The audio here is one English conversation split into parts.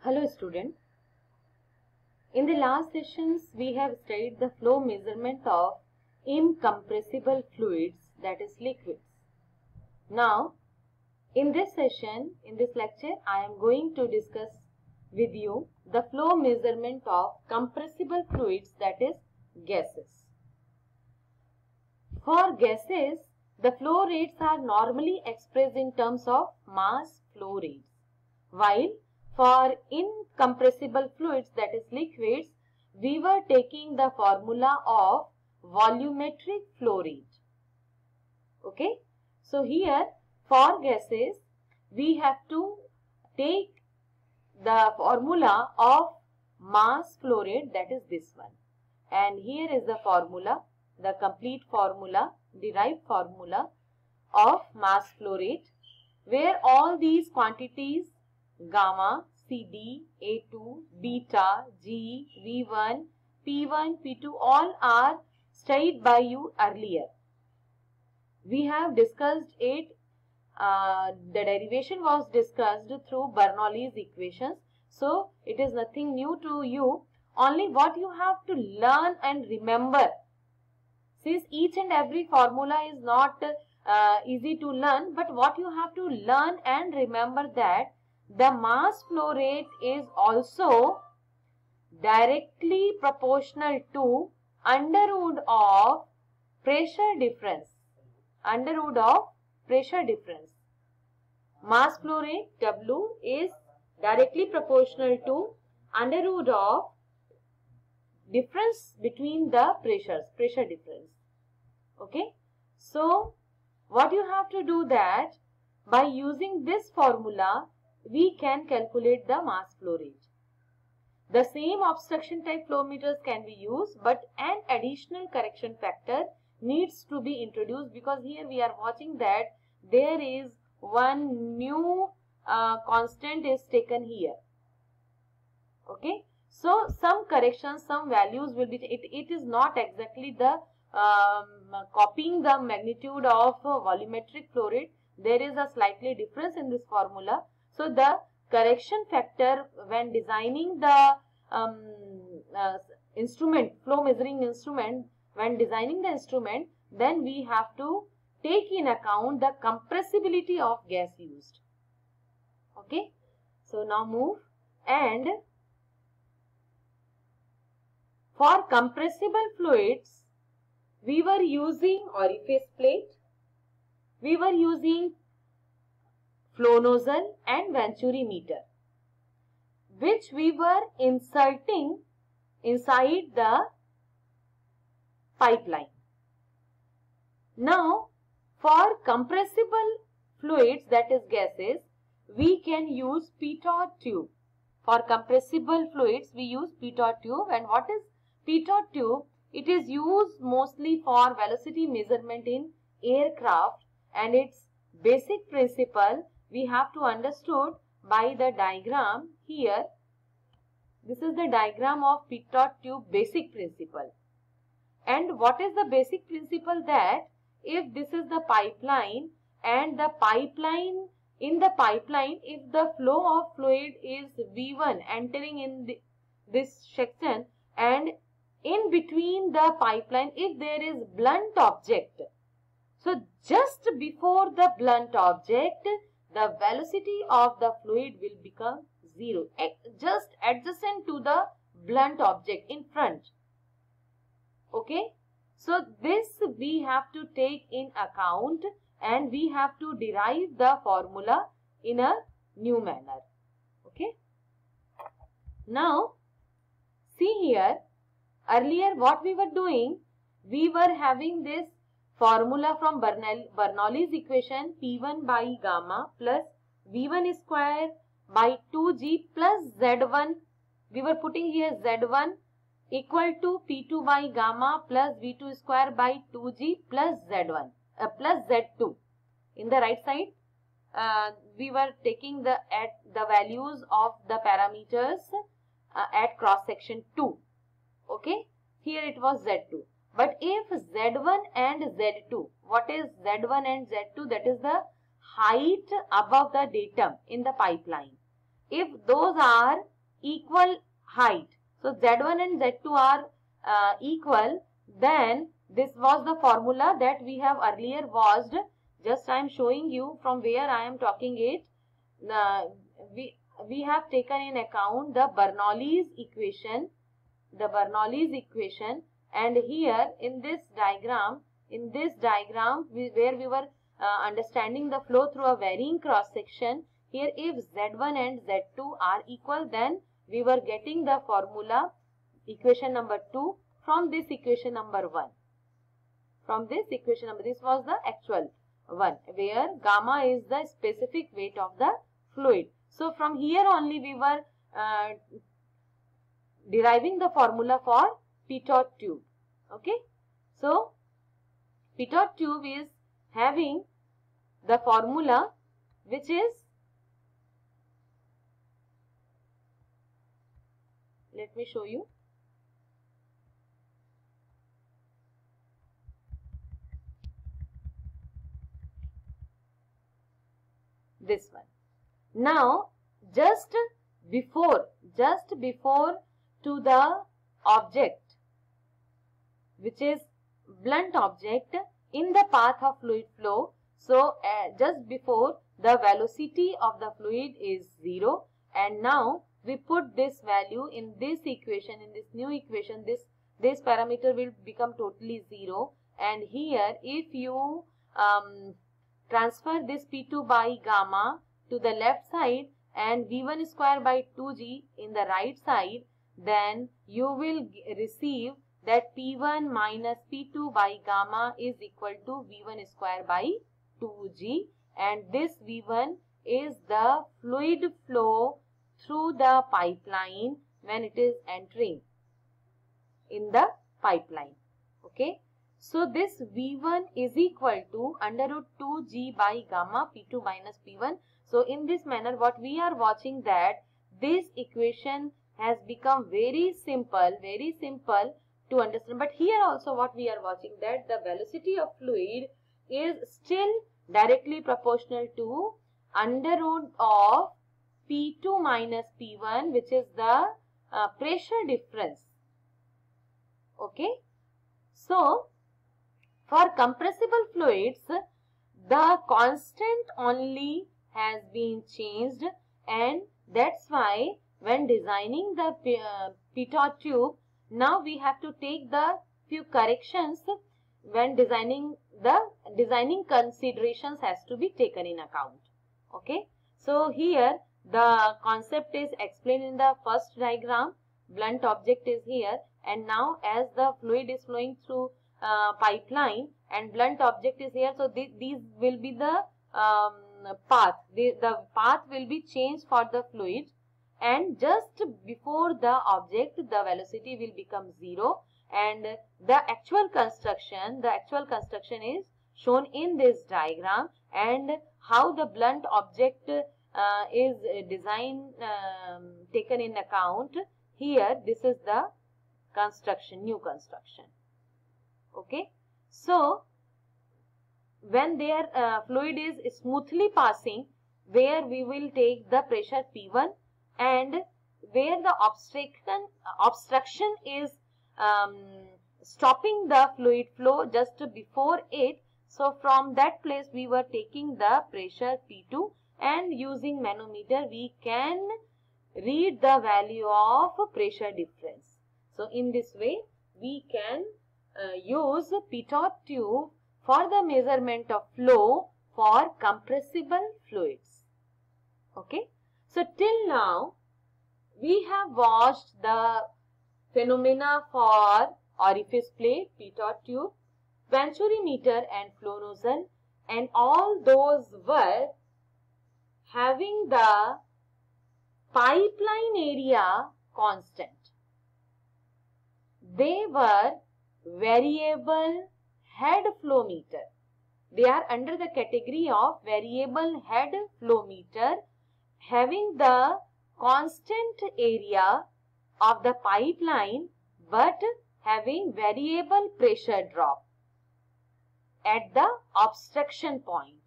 Hello student. In the last sessions we have studied the flow measurement of incompressible fluids, that is liquids. Now in this session, in this lecture, I am going to discuss with you the flow measurement of compressible fluids, that is gases. For gases, the flow rates are normally expressed in terms of mass flow rates, while for incompressible fluids, that is liquids, we were taking the formula of volumetric flow rate. Okay. So here for gases, we have to take the formula of mass flow rate, that is this one. And here is the formula, the complete formula, derived formula of mass flow rate, where all these quantities gamma, CD, A2, beta, G, V1, P1, P2 all are studied by you earlier. We have discussed it, the derivation was discussed through Bernoulli's equations. So it is nothing new to you, only what you have to learn and remember. Since each and every formula is not easy to learn, but what you have to learn and remember that the mass flow rate is also directly proportional to under root of pressure difference. Under root of pressure difference. Mass flow rate W is directly proportional to under root of difference between the pressures, pressure difference. Okay. So what you have to do that by using this formula, we can calculate the mass flow rate. The same obstruction type flow meters can be used, but an additional correction factor needs to be introduced, because here we are watching that there is one new constant is taken here. Okay. So some corrections, some values will be, it is not exactly the copying the magnitude of volumetric flow rate. There is a slightly difference in this formula. So the correction factor when designing the instrument, flow measuring instrument, when designing the instrument, then we have to take in account the compressibility of gas used. Okay. So now move, and for compressible fluids, we were using orifice plate, we were using flow nozzle and Venturi meter, which we were inserting inside the pipeline. Now, for compressible fluids, that is gases, we can use pitot tube. For compressible fluids, we use pitot tube. And what is pitot tube? It is used mostly for velocity measurement in aircraft, and its basic principle we have to understood by the diagram here. This is the diagram of pitot tube basic principle. And what is the basic principle? That if this is the pipeline, and the pipeline, in the pipeline, if the flow of fluid is V1 entering in this section, and in between the pipeline, if there is blunt object, so just before the blunt object, the velocity of the fluid will become 0, just adjacent to the blunt object in front. Okay. So this we have to take in account, and we have to derive the formula in a new manner. Okay. Now see here, earlier what we were doing, we were having this formula from Bernoulli's equation, P1 by gamma plus V1 square by 2G plus Z1. We were putting here Z1 equal to P2 by gamma plus V2 square by 2G plus Z1 plus Z2. In the right side, we were taking the values of the parameters at cross section 2. Okay. Here it was Z2. But if Z1 and Z2, what is Z1 and Z2? That is the height above the datum in the pipeline. If those are equal height. So Z1 and Z2 are equal. Then this was the formula that we have earlier watched. Just I am showing you from where I am talking it. We have taken in account the Bernoulli's equation. And here in this diagram, where we were understanding the flow through a varying cross section, here if Z1 and Z2 are equal, then we were getting the formula equation number 2 from this equation number 1. This was the actual one, where gamma is the specific weight of the fluid. So from here only we were deriving the formula for pitot tube. Okay. So pitot tube is having the formula which is, let me show you. This one. Now just before to the object, which is blunt object in the path of fluid flow. So just before, the velocity of the fluid is 0, and now we put this value in this equation, in this new equation. This parameter will become totally 0, and here if you transfer this P2 by gamma to the left side and V1 square by 2G in the right side, then you will receive that P1 minus P2 by gamma is equal to V1 square by 2G, and this V1 is the fluid flow through the pipeline when it is entering in the pipeline. Okay. So this V1 is equal to under root 2G by gamma P2 minus P1. So in this manner, what we are watching, that this equation has become very simple to understand. But here also what we are watching, that the velocity of fluid is still directly proportional to under root of P2 minus P1, which is the pressure difference. Okay. So for compressible fluids, the constant only has been changed, and that's why when designing the pitot tube, now we have to take the few corrections when designing considerations has to be taken in account. Okay. So here the concept is explained in the first diagram. Blunt object is here, and now as the fluid is flowing through pipeline and blunt object is here, so these will be the path. The path will be changed for the fluid, and just before the object the velocity will become 0, and the actual construction is shown in this diagram, and how the blunt object is designed, taken in account. Here this is the new construction. Okay. So when their fluid is smoothly passing, where we will take the pressure P1, and where the obstruction is stopping the fluid flow just before it, so from that place we were taking the pressure P2, and using manometer we can read the value of pressure difference. So in this way we can use pitot tube for the measurement of flow for compressible fluids. Okay. So till now we have watched the phenomena for orifice plate, pitot tube, venturimeter and flow nozzle, and all those were having the pipeline area constant. They were variable head flow meter. They are under the category of variable head flow meter, having the constant area of the pipeline but having variable pressure drop at the obstruction point.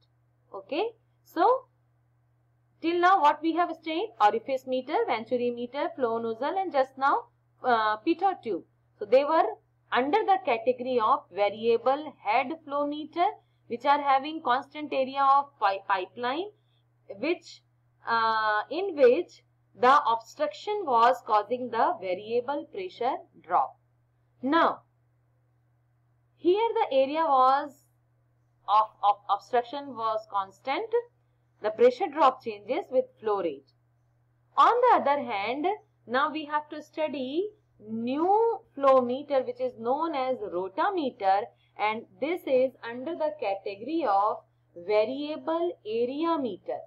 Okay. So Till now what we have studied? Orifice meter, Venturi meter, flow nozzle, and just now pitot tube. So they were under the category of variable head flow meter, which are having constant area of pipeline, which in which the obstruction was causing the variable pressure drop. Now, here the area was of obstruction was constant. The pressure drop changes with flow rate. On the other hand, now we have to study new flow meter, which is known as rotameter, and this is under the category of variable area meter.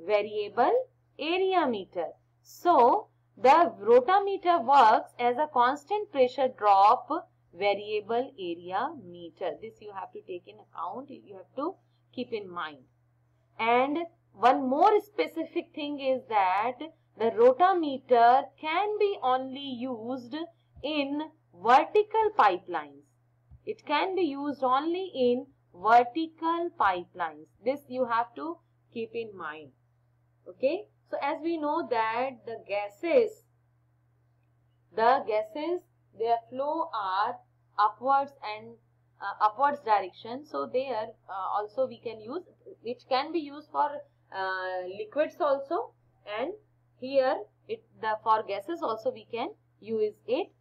Variable area meter. So, the rotameter works as a constant pressure drop variable area meter. This you have to take in account, you have to keep in mind. And one more specific thing is that the rotameter can be only used in vertical pipelines. It can be used only in vertical pipelines. This you have to keep in mind. Okay. So as we know that the gases, their flow are upwards and upwards direction. So there also we can use, which can be used for liquids also, and here for gases also we can use it.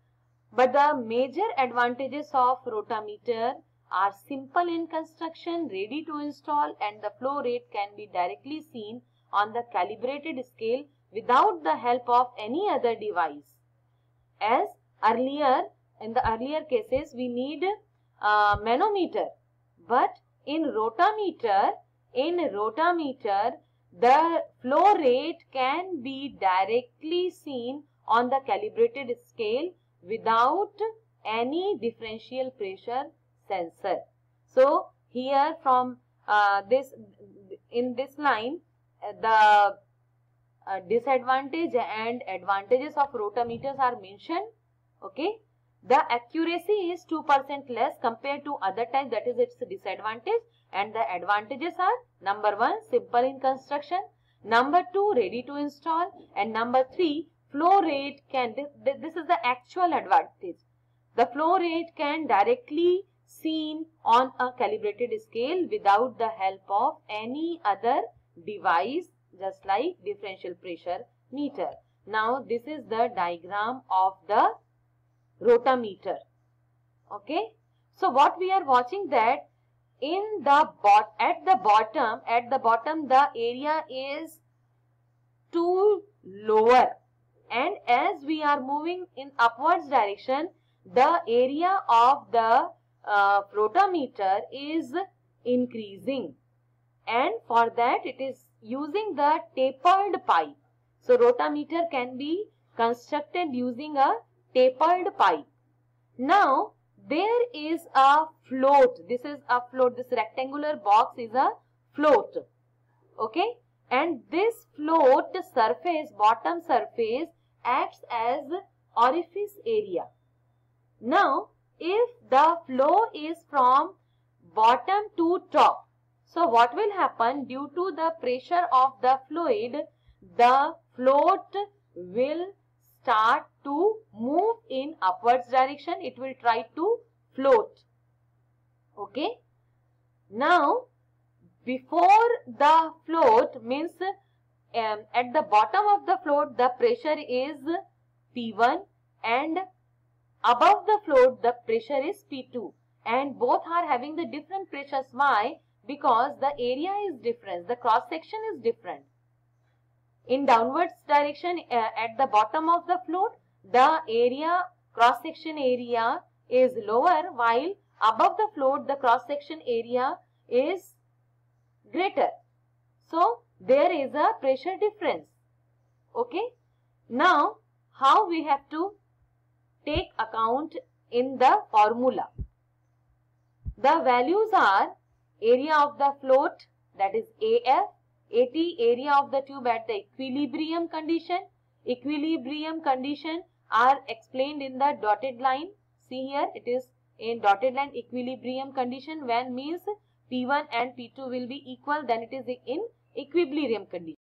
But the major advantages of rotameter are simple in construction, ready to install, and the flow rate can be directly seen on the calibrated scale without the help of any other device. As in the earlier cases we need manometer, but in rotameter the flow rate can be directly seen on the calibrated scale without any differential pressure sensor. So here from in this line the disadvantage and advantages of rotameters are mentioned. Okay, the accuracy is 2% less compared to other types, that is its disadvantage, and the advantages are: number 1, simple in construction; number 2, ready to install; and number 3, flow rate can, this is the actual advantage, the flow rate can directly seen on a calibrated scale without the help of any other device, just like differential pressure meter. Now this is the diagram of the rotameter. Okay, so what we are watching, that in the at the bottom the area is too lower, and as we are moving in upwards direction, the area of the rotameter is increasing, and for that it is using the tapered pipe. So rotameter can be constructed using a tapered pipe. Now there is a float. This is a float. This rectangular box is a float. Okay, and this float surface, bottom surface, acts as orifice area. Now if the flow is from bottom to top, so what will happen? Due to the pressure of the fluid, the float will start to move in upwards direction. It will try to float. Okay. Now, before the float, means at the bottom of the float the pressure is P1, and above the float the pressure is P2, and both are having the different pressures. Why? Because the area is different, the cross section is different. In downwards direction, at the bottom of the float, the area, cross section area is lower, while above the float the cross section area is greater. So there is a pressure difference. Okay. Now how we have to take account in the formula? The values are area of the float, that is AF, AT, area of the tube at the equilibrium condition. Equilibrium condition are explained in the dotted line. See here, it is in dotted line. Equilibrium condition when means P1 and P2 will be equal, then it is in equilibrium condition.